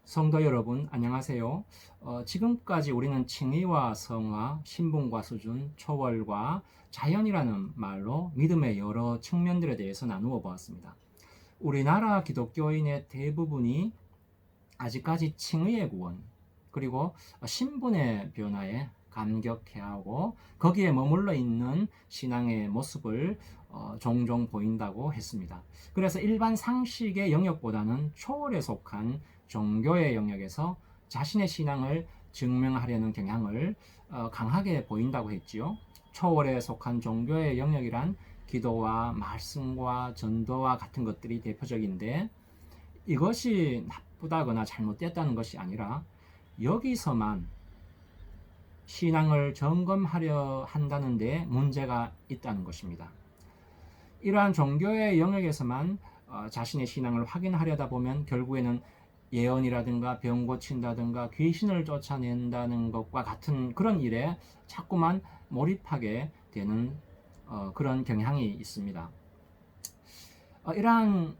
성도 여러분, 안녕하세요. 지금까지 우리는 칭의와 성화, 신분과 수준, 초월과 자연이라는 말로 믿음의 여러 측면들에 대해서 나누어 보았습니다. 우리나라 기독교인의 대부분이 아직까지 칭의의 구원, 그리고 신분의 변화에 감격해하고 거기에 머물러 있는 신앙의 모습을 종종 보인다고 했습니다. 그래서 일반 상식의 영역보다는 초월에 속한 종교의 영역에서 자신의 신앙을 증명하려는 경향을 강하게 보인다고 했지요. 초월에 속한 종교의 영역이란 기도와 말씀과 전도와 같은 것들이 대표적인데, 이것이 나쁘다거나 잘못됐다는 것이 아니라 여기서만 신앙을 점검하려 한다는 데 문제가 있다는 것입니다. 이러한 종교의 영역에서만 자신의 신앙을 확인하려다 보면 결국에는 예언이라든가 병 고친다든가 귀신을 쫓아낸다는 것과 같은 그런 일에 자꾸만 몰입하게 되는 그런 경향이 있습니다. 이러한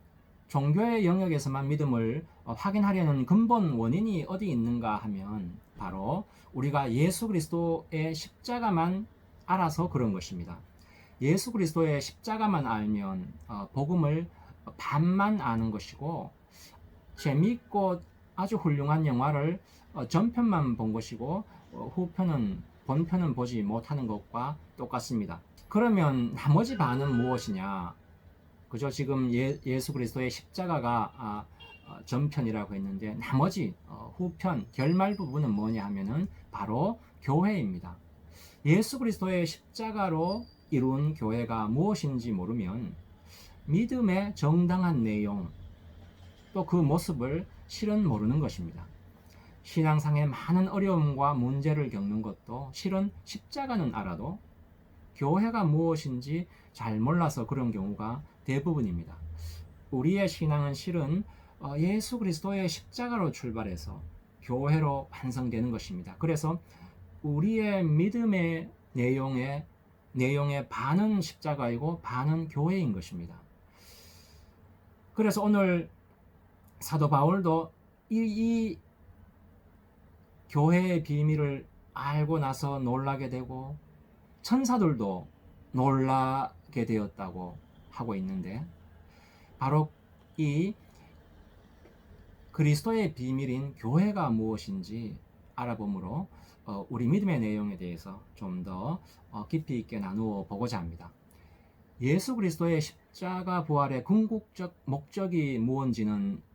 종교의 영역에서만 믿음을 확인하려는 근본 원인이 어디 있는가 하면 바로 우리가 예수 그리스도의 십자가만 알아서 그런 것입니다. 예수 그리스도의 십자가만 알면 복음을 반만 아는 것이고, 재미있고 아주 훌륭한 영화를 전편만 본 것이고 본편은 보지 못하는 것과 똑같습니다. 그러면 나머지 반은 무엇이냐? 그죠? 지금 예수 그리스도의 십자가가 전편이라고 했는데, 나머지 후편 결말 부분은 뭐냐 하면은 바로 교회입니다. 예수 그리스도의 십자가로 이룬 교회가 무엇인지 모르면 믿음의 정당한 내용, 또 그 모습을 실은 모르는 것입니다. 신앙상의 많은 어려움과 문제를 겪는 것도 실은 십자가는 알아도 교회가 무엇인지 잘 몰라서 그런 경우가 대부분입니다. 우리의 신앙은 실은 예수 그리스도의 십자가로 출발해서 교회로 완성되는 것입니다. 그래서 우리의 믿음의 내용의 반은 십자가이고 반은 교회인 것입니다. 그래서 오늘 사도 바울도 이 교회의 비밀을 알고 나서 놀라게 되고 천사들도 놀라게 되었다고 하고 있는데, 바로 이 그리스도의 비밀인 교회가 무엇인지 알아봄으로 우리 믿음의 내용에 대해서 좀 더 깊이 있게 나누어 보고자 합니다. 예수 그리스도의 십자가 부활의 궁극적 목적이 무엇인지는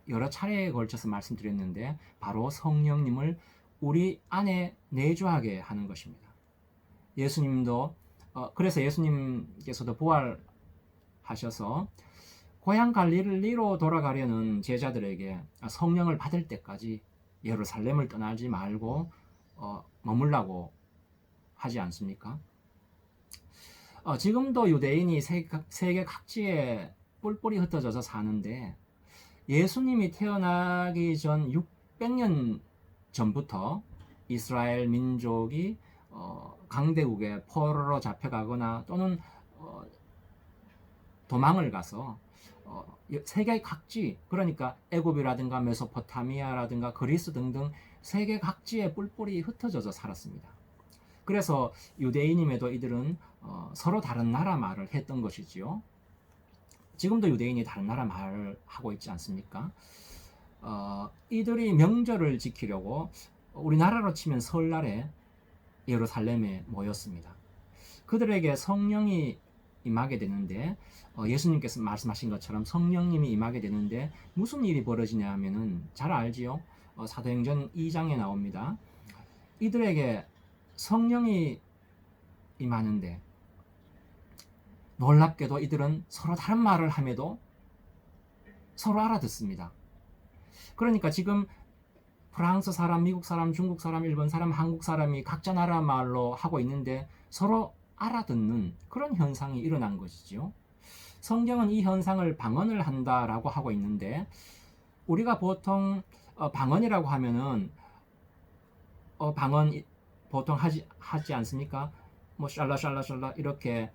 여러 차례에 걸쳐서 말씀드렸는데, 바로 성령님을 우리 안에 내주하게 하는 것입니다. 예수님도 그래서 예수님께서도 부활하셔서 고향 갈릴리로 돌아가려는 제자들에게 성령을 받을 때까지 예루살렘을 떠나지 말고 머물라고 하지 않습니까? 지금도 유대인이 세계 각지에 뿔뿔이 흩어져서 사는데, 예수님이 태어나기 전 600년 전부터 이스라엘 민족이 강대국에 포로로 잡혀가거나 또는 도망을 가서 세계 각지, 그러니까 애굽이라든가 메소포타미아라든가 그리스 등등 세계 각지에 뿔뿔이 흩어져서 살았습니다. 그래서 유대인임에도 이들은 서로 다른 나라 말을 했던 것이지요. 지금도 유대인이 다른 나라 말을 하고 있지 않습니까? 이들이 명절을 지키려고 우리나라로 치면 설날에 예루살렘에 모였습니다. 그들에게 성령이 임하게 되는데, 예수님께서 말씀하신 것처럼 성령님이 임하게 되는데 무슨 일이 벌어지냐 하면은 잘 알지요. 사도행전 2장에 나옵니다. 이들에게 성령이 임하는데 놀랍게도 이들은 서로 다른 말을 함에도 서로 알아듣습니다. 그러니까 지금 프랑스 사람, 미국 사람, 중국 사람, 일본 사람, 한국 사람이 각자 나라 말로 하고 있는데 서로 알아듣는 그런 현상이 일어난 것이죠. 성경은 이 현상을 방언을 한다라고 하고 있는데, 우리가 보통 방언이라고 하면은 방언 보통 하지 않습니까? 뭐 샬라샬라샬라 이렇게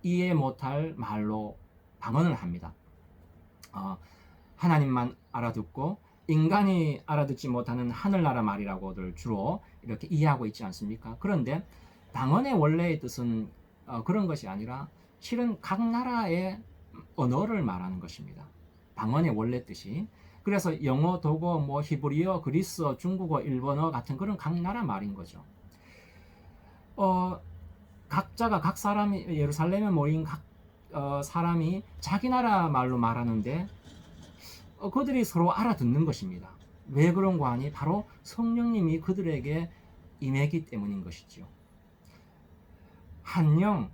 이해 못할 말로 방언을 합니다. 하나님만 알아듣고 인간이 알아듣지 못하는 하늘나라 말이라고들 주로 이렇게 이해하고 있지 않습니까? 그런데 방언의 원래의 뜻은 그런 것이 아니라 실은 각 나라의 언어를 말하는 것입니다. 방언의 원래 뜻이. 그래서 영어, 독어, 뭐 히브리어, 그리스어, 중국어, 일본어 같은 그런 각 나라 말인 거죠. 각자가 각 사람이 예루살렘에 모인 각 사람이 자기 나라 말로 말하는데 그들이 서로 알아듣는 것입니다. 왜 그런 거 하니? 바로 성령님이 그들에게 임했기 때문인 것이죠. 한영,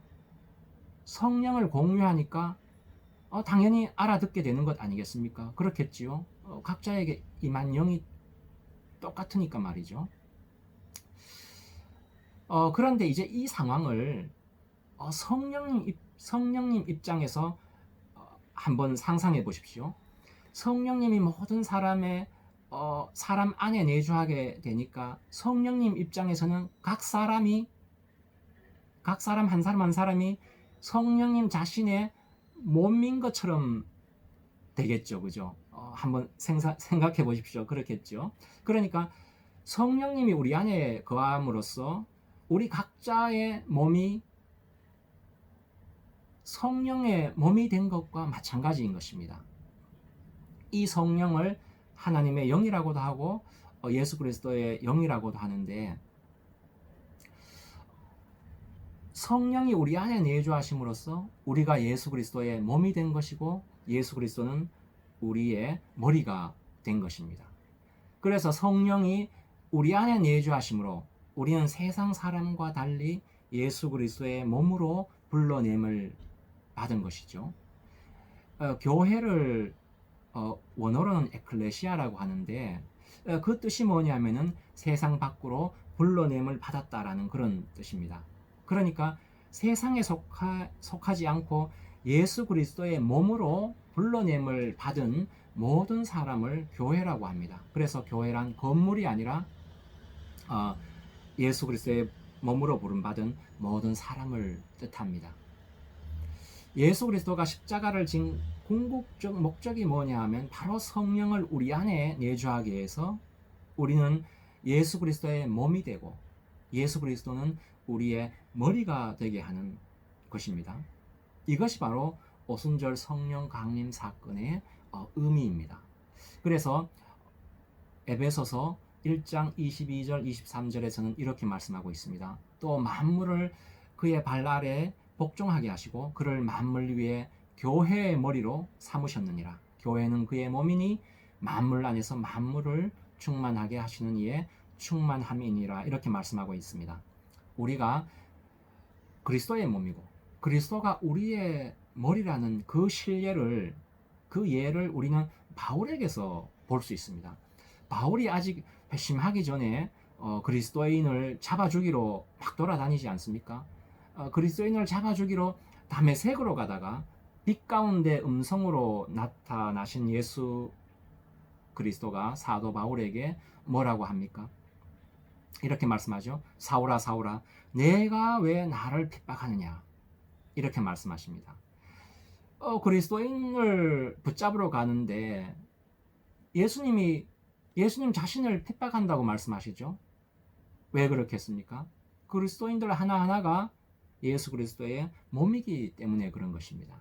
성령을 공유하니까 당연히 알아듣게 되는 것 아니겠습니까? 그렇겠지요. 각자에게 임한 영이 똑같으니까 말이죠. 그런데 이제 이 상황을 성령님 입장에서 한번 상상해 보십시오. 성령님이 모든 사람 안에 내주하게 되니까 성령님 입장에서는 각 사람 한 사람 한 사람이 성령님 자신의 몸인 것처럼 되겠죠, 그죠? 한번 생각해 보십시오. 그렇겠죠. 그러니까 성령님이 우리 안에 거함으로써 우리 각자의 몸이 성령의 몸이 된 것과 마찬가지인 것입니다. 이 성령을 하나님의 영이라고도 하고 예수 그리스도의 영이라고도 하는데, 성령이 우리 안에 내주하심으로써 우리가 예수 그리스도의 몸이 된 것이고 예수 그리스도는 우리의 머리가 된 것입니다. 그래서 성령이 우리 안에 내주하심으로 우리는 세상 사람과 달리 예수 그리스도의 몸으로 불러냄을 받은 것이죠. 교회를 원어로는 에클레시아라고 하는데 그 뜻이 뭐냐면은 세상 밖으로 불러냄을 받았다라는 그런 뜻입니다. 그러니까 세상에 속하지 않고 예수 그리스도의 몸으로 불러냄을 받은 모든 사람을 교회라고 합니다. 그래서 교회란 건물이 아니라 예수 그리스도의 몸으로 부름받은 모든 사람을 뜻합니다. 예수 그리스도가 십자가를 진 궁극적 목적이 뭐냐 하면 바로 성령을 우리 안에 내주하기 위해서 우리는 예수 그리스도의 몸이 되고 예수 그리스도는 우리의 머리가 되게 하는 것입니다. 이것이 바로 오순절 성령 강림 사건의 의미입니다. 그래서 에베소서 1장 22절 23절에서는 이렇게 말씀하고 있습니다. 또 만물을 그의 발 아래 복종하게 하시고 그를 만물 위에 교회의 머리로 삼으셨느니라. 교회는 그의 몸이니 만물 안에서 만물을 충만하게 하시는 이의 충만함이니라. 이렇게 말씀하고 있습니다. 우리가 그리스도의 몸이고 그리스도가 우리의 머리라는 그 신뢰를, 그 예를 우리는 바울에게서 볼 수 있습니다. 바울이 아직 회심하기 전에 그리스도인을 잡아주기로 막 돌아다니지 않습니까? 그리스도인을 잡아주기로 다메섹으로 가다가 빛 가운데 음성으로 나타나신 예수 그리스도가 사도 바울에게 뭐라고 합니까? 이렇게 말씀하죠. 사울아 사울아 내가 왜 나를 핍박하느냐, 이렇게 말씀하십니다. 그리스도인을 붙잡으러 가는데 예수님 자신을 핍박한다고 말씀하시죠. 왜 그렇겠습니까? 그리스도인들 하나하나가 예수 그리스도의 몸이기 때문에 그런 것입니다.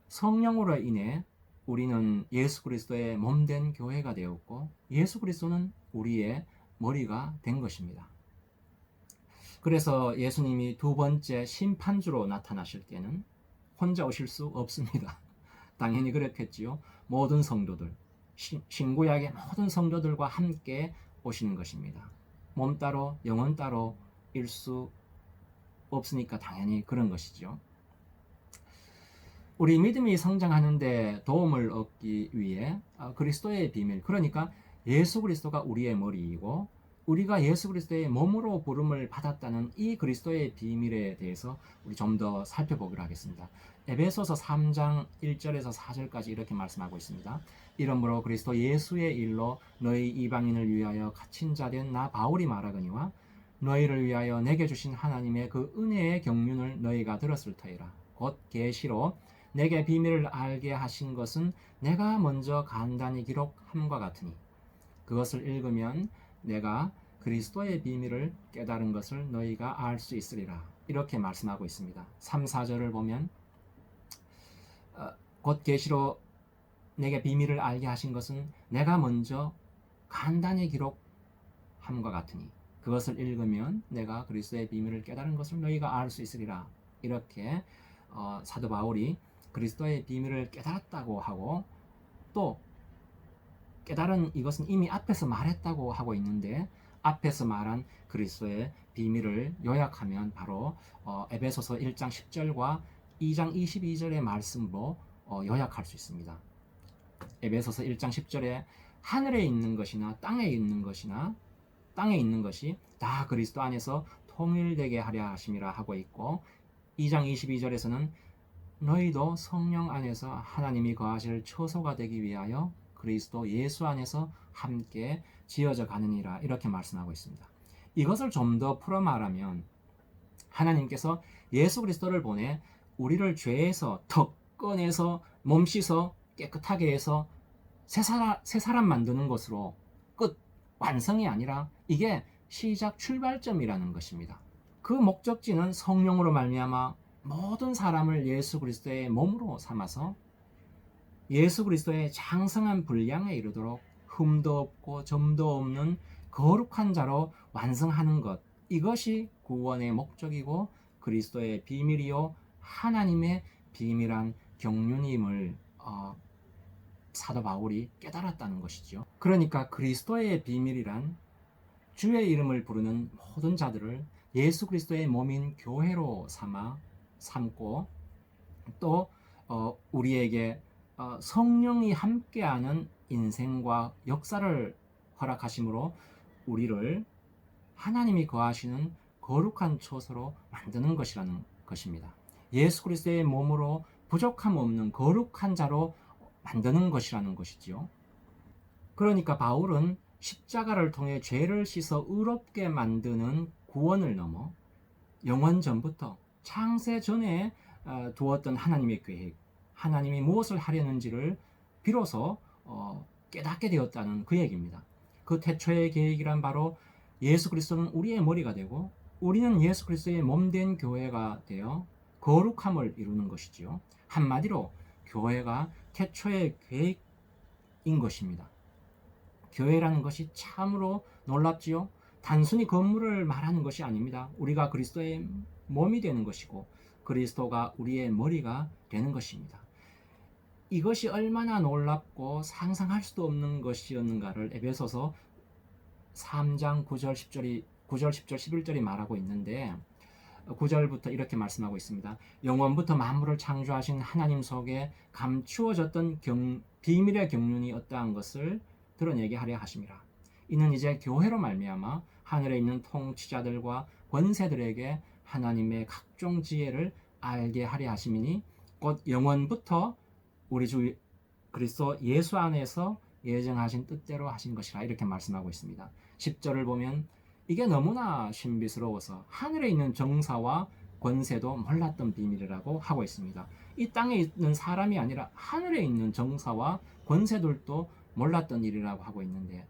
성령으로 인해 우리는 예수 그리스도의 몸된 교회가 되었고 예수 그리스도는 우리의 머리가 된 것입니다. 그래서 예수님이 두 번째 심판주로 나타나실 때는 혼자 오실 수 없습니다. 당연히 그렇겠지요. 모든 성도들, 신구약의 모든 성도들과 함께 오시는 것입니다. 몸 따로 영혼 따로일 수 없으니까 당연히 그런 것이죠. 우리 믿음이 성장하는데 도움을 얻기 위해 그리스도의 비밀, 그러니까 예수 그리스도가 우리의 머리이고 우리가 예수 그리스도의 몸으로 부름을 받았다는 이 그리스도의 비밀에 대해서 우리 좀 더 살펴보기로 하겠습니다. 에베소서 3장 1절에서 4절까지 이렇게 말씀하고 있습니다. 이러므로 그리스도 예수의 일로 너희 이방인을 위하여 갇힌 자 된 나 바울이 말하거니와 너희를 위하여 내게 주신 하나님의 그 은혜의 경륜을 너희가 들었을 터이라. 곧 계시로 내게 비밀을 알게 하신 것은 내가 먼저 간단히 기록함과 같으니 그것을 읽으면 내가 그리스도의 비밀을 깨달은 것을 너희가 알 수 있으리라. 이렇게 말씀하고 있습니다. 3, 4절을 보면 곧 계시로 내게 비밀을 알게 하신 것은 내가 먼저 간단히 기록함과 같으니 그것을 읽으면 내가 그리스도의 비밀을 깨달은 것을 너희가 알 수 있으리라. 이렇게 사도 바울이 그리스도의 비밀을 깨달았다고 하고 또 깨달은 이것은 이미 앞에서 말했다고 하고 있는데 앞에서 말한 그리스도의 비밀을 요약하면 바로 에베소서 1장 10절과 2장 22절의 말씀으로 요약할 수 있습니다. 에베소서 1장 10절에 하늘에 있는 것이나 땅에 있는 것이 다 그리스도 안에서 통일되게 하려 하심이라 하고 있고 2장 22절에서는 너희도 성령 안에서 하나님이 거하실 처소가 되기 위하여 그리스도 예수 안에서 함께 지어져 가느니라 이렇게 말씀하고 있습니다. 이것을 좀 더 풀어 말하면 하나님께서 예수 그리스도를 보내 우리를 죄에서 턱 꺼내서 몸 씻어 깨끗하게 해서 새 사람 만드는 것으로 끝 완성이 아니라 이게 시작 출발점이라는 것입니다. 그 목적지는 성령으로 말미암아 모든 사람을 예수 그리스도의 몸으로 삼아서 예수 그리스도의 장성한 분량에 이르도록 흠도 없고 점도 없는 거룩한 자로 완성하는 것, 이것이 구원의 목적이고 그리스도의 비밀이요 하나님의 비밀한 경륜임을 사도 바울이 깨달았다는 것이죠. 그러니까 그리스도의 비밀이란 주의 이름을 부르는 모든 자들을 예수 그리스도의 몸인 교회로 삼고 또 우리에게 성령이 함께하는 인생과 역사를 허락하심으로 우리를 하나님이 거하시는 거룩한 처소로 만드는 것이라는 것입니다. 예수 그리스도의 몸으로 부족함 없는 거룩한 자로 만드는 것이라는 것이지요. 그러니까 바울은 십자가를 통해 죄를 씻어 의롭게 만드는 구원을 넘어 영원 전부터 창세 전에 두었던 하나님의 계획, 하나님이 무엇을 하려는지를 비로소 깨닫게 되었다는 그 얘기입니다. 그 태초의 계획이란 바로 예수 그리스도는 우리의 머리가 되고 우리는 예수 그리스도의 몸된 교회가 되어 거룩함을 이루는 것이지요. 한마디로 교회가 태초의 계획인 것입니다. 교회라는 것이 참으로 놀랍지요. 단순히 건물을 말하는 것이 아닙니다. 우리가 그리스도의 몸이 되는 것이고 그리스도가 우리의 머리가 되는 것입니다. 이것이 얼마나 놀랍고 상상할 수도 없는 것이었는가를 에베소서 3장 9절 10절 11절이 말하고 있는데 9절부터 이렇게 말씀하고 있습니다. 영원부터 만물을 창조하신 하나님 속에 감추어졌던 비밀의 경륜이 어떠한 것을 드러내게 하려 하심이라. 이는 이제 교회로 말미암아 하늘에 있는 통치자들과 권세들에게 하나님의 각종 지혜를 알게 하려 하심이니 곧 영원부터 우리 주 그리스도 예수 안에서 예정하신 뜻대로 하신 것이라 이렇게 말씀하고 있습니다. 10절을 보면 이게 너무나 신비스러워서 하늘에 있는 정사와 권세도 몰랐던 비밀이라고 하고 있습니다. 이 땅에 있는 사람이 아니라 하늘에 있는 정사와 권세들도 몰랐던 일이라고 하고 있는데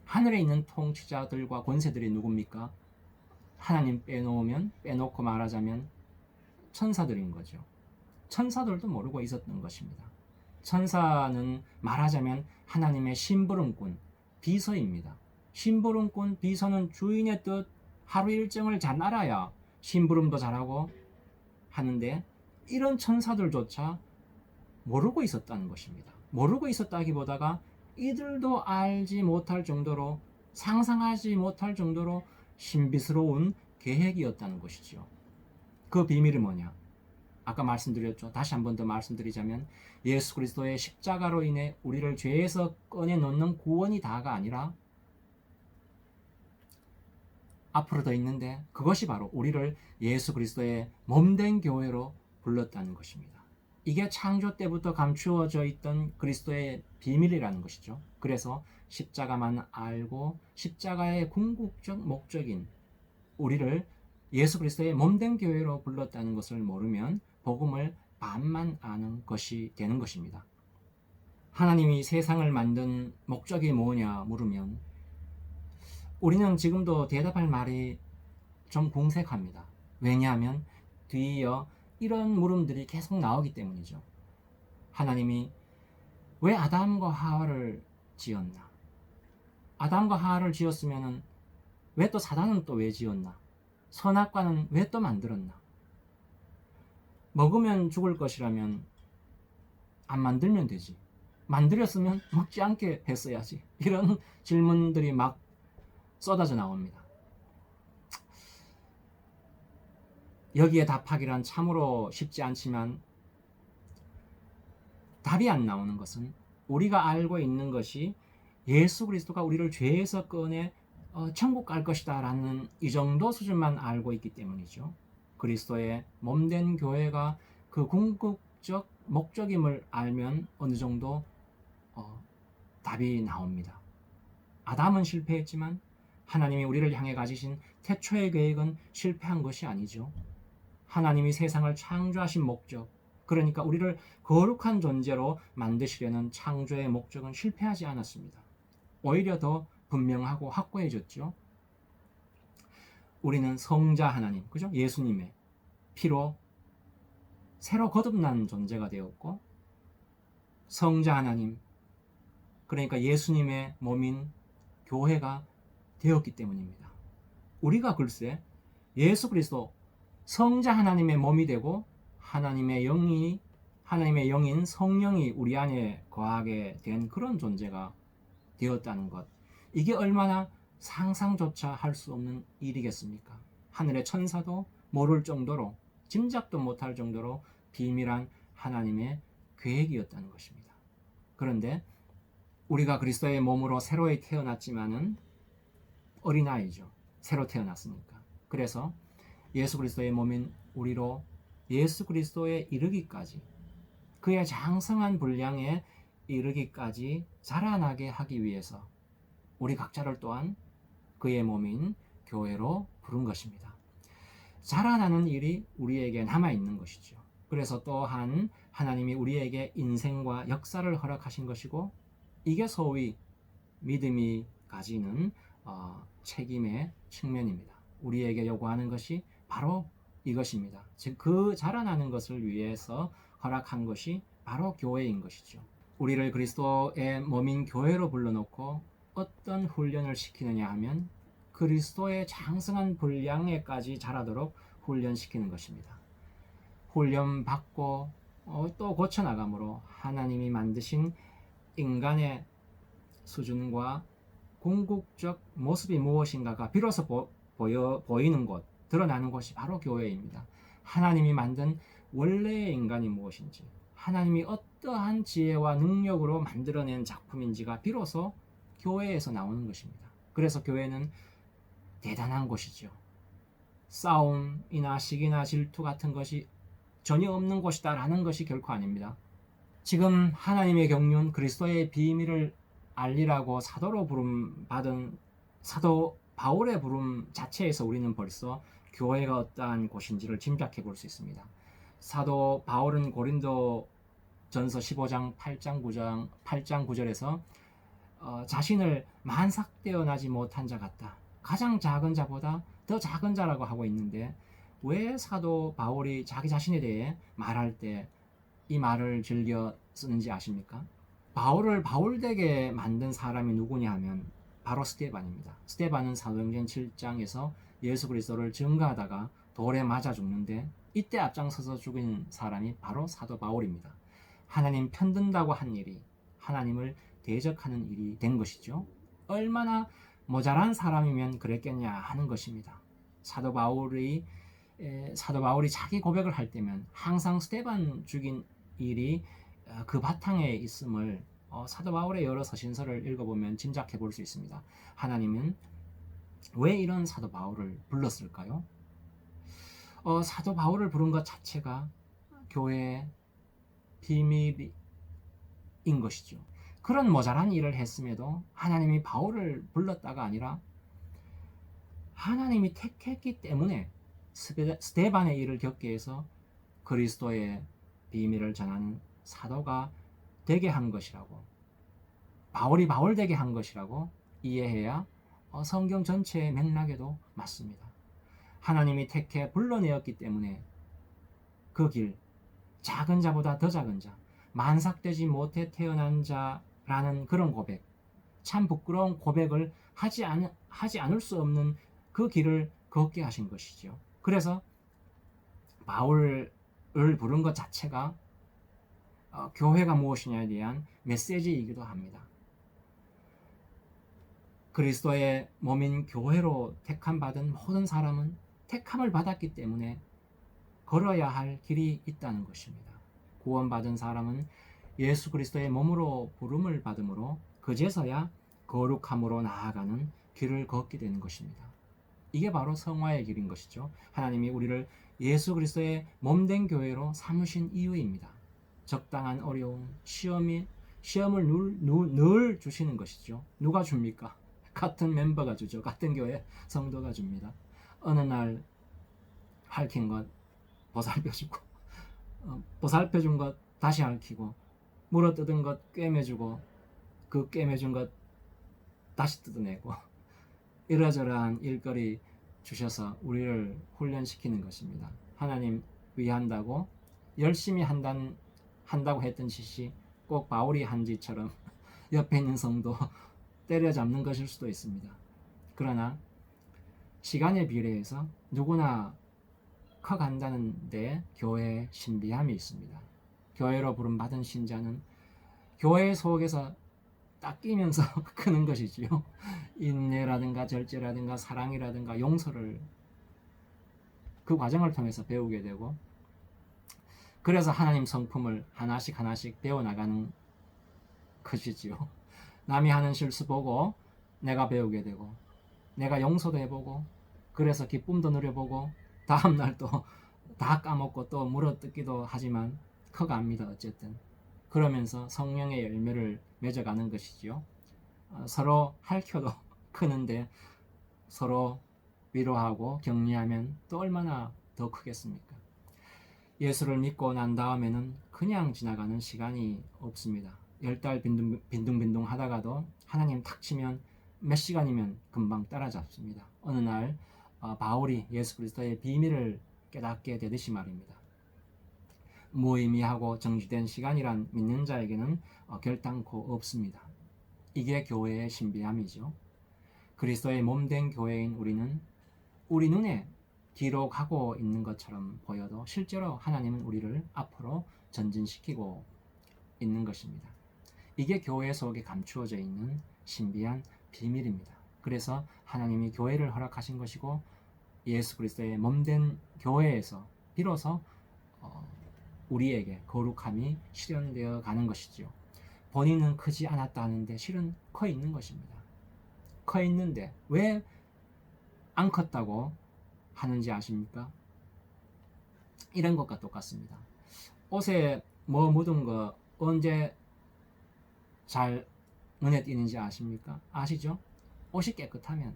하늘에 있는 통치자들과 권세들이 누굽니까? 하나님 빼놓고 말하자면 천사들인 거죠. 천사들도 모르고 있었던 것입니다. 천사는 말하자면 하나님의 심부름꾼, 비서입니다. 심부름꾼, 비서는 주인의 뜻, 하루 일정을 잘 알아야 심부름도 잘하고 하는데 이런 천사들조차 모르고 있었다는 것입니다. 모르고 있었다기보다가 이들도 알지 못할 정도로 상상하지 못할 정도로 신비스러운 계획이었다는 것이죠. 그 비밀이 뭐냐? 아까 말씀드렸죠. 다시 한 번 더 말씀드리자면 예수 그리스도의 십자가로 인해 우리를 죄에서 꺼내놓는 구원이 다가 아니라 앞으로 더 있는데 그것이 바로 우리를 예수 그리스도의 몸된 교회로 불렀다는 것입니다. 이게 창조 때부터 감추어져 있던 그리스도의 비밀이라는 것이죠. 그래서 십자가만 알고 십자가의 궁극적 목적인 우리를 예수 그리스도의 몸된 교회로 불렀다는 것을 모르면 복음을 반만 아는 것이 되는 것입니다. 하나님이 세상을 만든 목적이 뭐냐 물으면 우리는 지금도 대답할 말이 좀 궁색합니다. 왜냐하면 뒤이어 이런 물음들이 계속 나오기 때문이죠. 하나님이 왜 아담과 하와를 지었나? 아담과 하와를 지었으면 왜 또 사단은 또 왜 지었나? 선악과는 왜 또 만들었나? 먹으면 죽을 것이라면 안 만들면 되지. 만들었으면 먹지 않게 했어야지. 이런 질문들이 막 쏟아져 나옵니다. 여기에 답하기란 참으로 쉽지 않지만 답이 안 나오는 것은 우리가 알고 있는 것이 예수 그리스도가 우리를 죄에서 꺼내 천국 갈 것이다 라는 이 정도 수준만 알고 있기 때문이죠. 그리스도의 몸된 교회가 그 궁극적 목적임을 알면 어느 정도 답이 나옵니다. 아담은 실패했지만 하나님이 우리를 향해 가지신 태초의 계획은 실패한 것이 아니죠. 하나님이 세상을 창조하신 목적, 그러니까 우리를 거룩한 존재로 만드시려는 창조의 목적은 실패하지 않았습니다. 오히려 더 분명하고 확고해졌죠. 우리는 성자 하나님, 그죠? 예수님의 피로 새로 거듭난 존재가 되었고, 성자 하나님, 그러니까 예수님의 몸인 교회가 되었기 때문입니다. 우리가 글쎄 예수 그리스도 성자 하나님의 몸이 되고 하나님의 영인 성령이 우리 안에 거하게 된 그런 존재가 되었다는 것, 이게 얼마나 상상조차 할 수 없는 일이겠습니까? 하늘의 천사도 모를 정도로, 짐작도 못할 정도로 비밀한 하나님의 계획이었다는 것입니다. 그런데 우리가 그리스도의 몸으로 새로 태어났지만은 어린아이죠. 새로 태어났으니까. 그래서 예수 그리스도의 몸인 우리로 예수 그리스도에 이르기까지, 그의 장성한 분량에 이르기까지 자라나게 하기 위해서 우리 각자를 또한 그의 몸인 교회로 부른 것입니다. 자라나는 일이 우리에게 남아있는 것이죠. 그래서 또한 하나님이 우리에게 인생과 역사를 허락하신 것이고, 이게 소위 믿음이 가지는 책임의 측면입니다. 우리에게 요구하는 것이 바로 이것입니다. 즉 그 자라나는 것을 위해서 허락한 것이 바로 교회인 것이죠. 우리를 그리스도의 몸인 교회로 불러놓고 어떤 훈련을 시키느냐 하면 그리스도의 장성한 분량에까지 자라도록 훈련시키는 것입니다. 훈련받고 또 고쳐나감으로 하나님이 만드신 인간의 수준과 궁극적 모습이 무엇인가가 비로소 보이는 곳, 드러나는 곳이 바로 교회입니다. 하나님이 만든 원래의 인간이 무엇인지, 하나님이 어떠한 지혜와 능력으로 만들어낸 작품인지가 비로소 교회에서 나오는 것입니다. 그래서 교회는 대단한 곳이죠. 싸움이나 시기나 질투 같은 것이 전혀 없는 곳이다라는 것이 결코 아닙니다. 지금 하나님의 경륜 그리스도의 비밀을 알리라고 사도로 부름받은 사도 바울의 부름 자체에서 우리는 벌써 교회가 어떠한 곳인지를 짐작해 볼 수 있습니다. 사도 바울은 고린도 전서 15장 8장 9절에서 자신을 만삭되어 나지 못한 자 같다, 가장 작은 자보다 더 작은 자라고 하고 있는데, 왜 사도 바울이 자기 자신에 대해 말할 때 이 말을 즐겨 쓰는지 아십니까? 바울을 바울되게 만든 사람이 누구냐 하면 바로 스데반입니다. 스데반은 사도행전 7장에서 예수 그리스도를 증거하다가 돌에 맞아 죽는데, 이때 앞장서서 죽인 사람이 바로 사도 바울입니다. 하나님 편든다고 한 일이 하나님을 대적하는 일이 된 것이죠. 얼마나 모자란 사람이면 그랬겠냐 하는 것입니다. 사도 바울이 자기 고백을 할 때면 항상 스데반 죽인 일이 그 바탕에 있음을 사도 바울의 여러 서신서를 읽어보면 짐작해 볼 수 있습니다. 하나님은 왜 이런 사도 바울을 불렀을까요? 사도 바울을 부른 것 자체가 교회의 비밀인 것이죠. 그런 모자란 일을 했음에도 하나님이 바울을 불렀다가 아니라 하나님이 택했기 때문에 스데반의 일을 겪게 해서 그리스도의 비밀을 전하는 사도가 되게 한 것이라고, 바울이 바울 되게 한 것이라고 이해해야 성경 전체의 맥락에도 맞습니다. 하나님이 택해 불러내었기 때문에 그 길, 작은 자보다 더 작은 자, 만삭되지 못해 태어난 자라는 그런 고백, 참 부끄러운 고백을 하지 않을 수 없는 그 길을 걷게 하신 것이죠. 그래서 바울을 부른 것 자체가 교회가 무엇이냐에 대한 메시지이기도 합니다. 그리스도의 몸인 교회로 택함 받은 모든 사람은 택함을 받았기 때문에 걸어야 할 길이 있다는 것입니다. 구원받은 사람은 예수 그리스도의 몸으로 부름을 받음으로 그제서야 거룩함으로 나아가는 길을 걷게 되는 것입니다. 이게 바로 성화의 길인 것이죠. 하나님이 우리를 예수 그리스도의 몸된 교회로 삼으신 이유입니다. 적당한 어려움, 시험을 늘 주시는 것이죠. 누가 줍니까? 같은 멤버가 주죠. 같은 교회 성도가 줍니다. 어느 날 핥힌 것 보살펴주고, 보살펴준 것 다시 핥히고, 물어뜯은 것 꿰매주고, 그 꿰매준 것 다시 뜯어내고, 이러저러한 일거리 주셔서 우리를 훈련시키는 것입니다. 하나님 위한다고 열심히 한다고 했던 짓이 꼭 바울이 한 짓처럼 옆에 있는 성도 때려잡는 것일 수도 있습니다. 그러나 시간에 비례해서 누구나 커간다는 데 교회의 신비함이 있습니다. 교회로 부름받은 신자는 교회 속에서 딱 끼면서 크는 것이지요. 인내라든가 절제라든가 사랑이라든가 용서를 그 과정을 통해서 배우게 되고, 그래서 하나님 성품을 하나씩 배워나가는 것이지요. 남이 하는 실수 보고 내가 배우게 되고, 내가 용서도 해보고, 그래서 기쁨도 누려보고, 다음날 또 다 까먹고 또 물어뜯기도 하지만 커갑니다. 어쨌든 그러면서 성령의 열매를 맺어가는 것이지요. 서로 핥혀도 크는데 서로 위로하고 격려하면 또 얼마나 더 크겠습니까? 예수를 믿고 난 다음에는 그냥 지나가는 시간이 없습니다. 10달 빈둥빈둥 하다가도 하나님 탁 치면 몇 시간이면 금방 따라잡습니다. 어느 날 바울이 예수 그리스도의 비밀을 깨닫게 되듯이 말입니다. 무의미하고 정지된 시간이란 믿는 자에게는 결단코 없습니다. 이게 교회의 신비함이죠. 그리스도의 몸된 교회인 우리는 우리 눈에 뒤로 가고 있는 것처럼 보여도 실제로 하나님은 우리를 앞으로 전진시키고 있는 것입니다. 이게 교회 속에 감추어져 있는 신비한 비밀입니다. 그래서 하나님이 교회를 허락하신 것이고, 예수 그리스도의 몸된 교회에서 비로소 우리에게 거룩함이 실현되어 가는 것이죠. 본인은 크지 않았다 하는데 실은 커 있는 것입니다. 커 있는데 왜 안 컸다고 하는지 아십니까? 이런 것과 똑같습니다. 옷에 뭐 묻은 거 언제 잘 눈에 띄는지 아십니까? 아시죠? 옷이 깨끗하면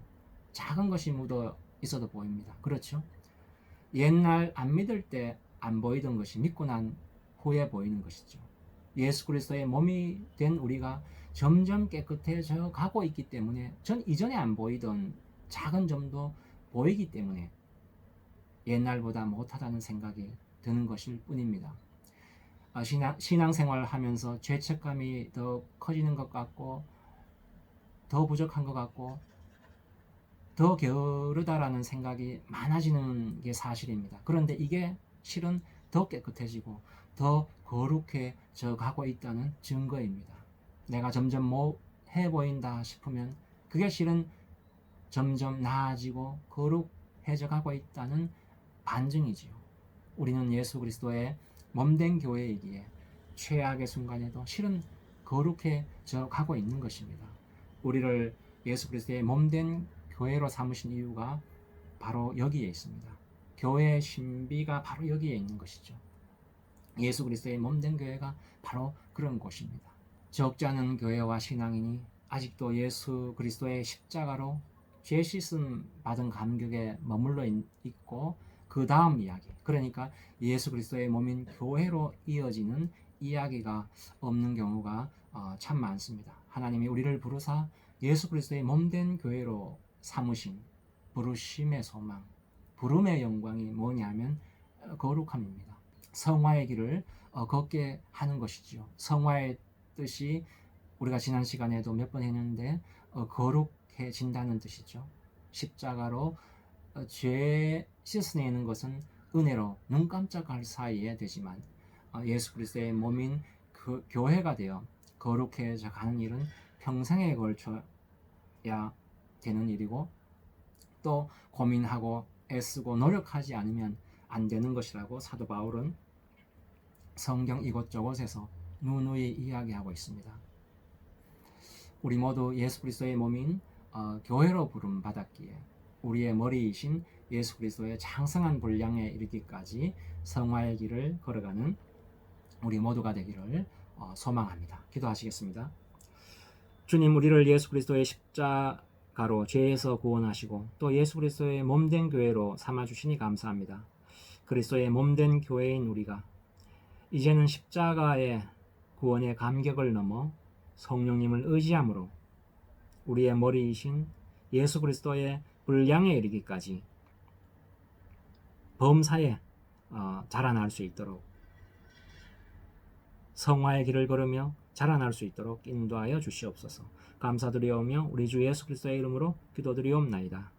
작은 것이 묻어 있어도 보입니다. 그렇죠? 옛날 안 믿을 때 안 보이던 것이 믿고 난 후에 보이는 것이죠. 예수 그리스도의 몸이 된 우리가 점점 깨끗해져 가고 있기 때문에 전 이전에 안 보이던 작은 점도 보이기 때문에 옛날보다 못하다는 생각이 드는 것일 뿐입니다. 신앙생활 하면서 죄책감이 더 커지는 것 같고, 더 부족한 것 같고, 더 게으르다라는 생각이 많아지는 게 사실입니다. 그런데 이게 실은 더 깨끗해지고 더 거룩해져 가고 있다는 증거입니다. 내가 점점 못해 보인다 싶으면 그게 실은 점점 나아지고 거룩해져 가고 있다는 반증이지요. 우리는 예수 그리스도의 몸된 교회이기에 최악의 순간에도 실은 거룩해져 가고 있는 것입니다. 우리를 예수 그리스도의 몸된 교회로 삼으신 이유가 바로 여기에 있습니다. 교회의 신비가 바로 여기에 있는 것이죠. 예수 그리스도의 몸된 교회가 바로 그런 곳입니다. 적지 않은 교회와 신앙인이 아직도 예수 그리스도의 십자가로 죄 씻음 받은 감격에 머물러 있고, 그 다음 이야기, 그러니까 예수 그리스도의 몸인 교회로 이어지는 이야기가 없는 경우가 참 많습니다. 하나님이 우리를 부르사 예수 그리스도의 몸된 교회로 삼으신 부르심의 소망, 부름의 영광이 뭐냐면 거룩함입니다. 성화의 길을 걷게 하는 것이지요. 성화의 뜻이 우리가 지난 시간에도 몇 번 했는데 거룩해진다는 뜻이죠. 십자가로 죄 씻어내는 것은 은혜로 눈 깜짝할 사이에 되지만 예수 그리스도의 몸인 그 교회가 되어 거룩해져 가는 일은 평생에 걸쳐야 되는 일이고, 또 고민하고 애쓰고 노력하지 않으면 안 되는 것이라고 사도 바울은 성경 이곳저곳에서 누누이 이야기하고 있습니다. 우리 모두 예수 그리스도의 몸인 교회로 부름 받았기에 우리의 머리이신 예수 그리스도의 장성한 분량에 이르기까지 성화의 길을 걸어가는 우리 모두가 되기를 소망합니다. 기도하시겠습니다. 주님, 우리를 예수 그리스도의 십자가로 죄에서 구원하시고 또 예수 그리스도의 몸된 교회로 삼아주시니 감사합니다. 그리스도의 몸된 교회인 우리가 이제는 십자가의 구원의 감격을 넘어 성령님을 의지함으로 우리의 머리이신 예수 그리스도의 분량에 이르기까지 범사에 자라날 수 있도록, 성화의 길을 걸으며 자라날 수 있도록 인도하여 주시옵소서. 감사드리오며 우리 주 예수 그리스도의 이름으로 기도드리옵나이다.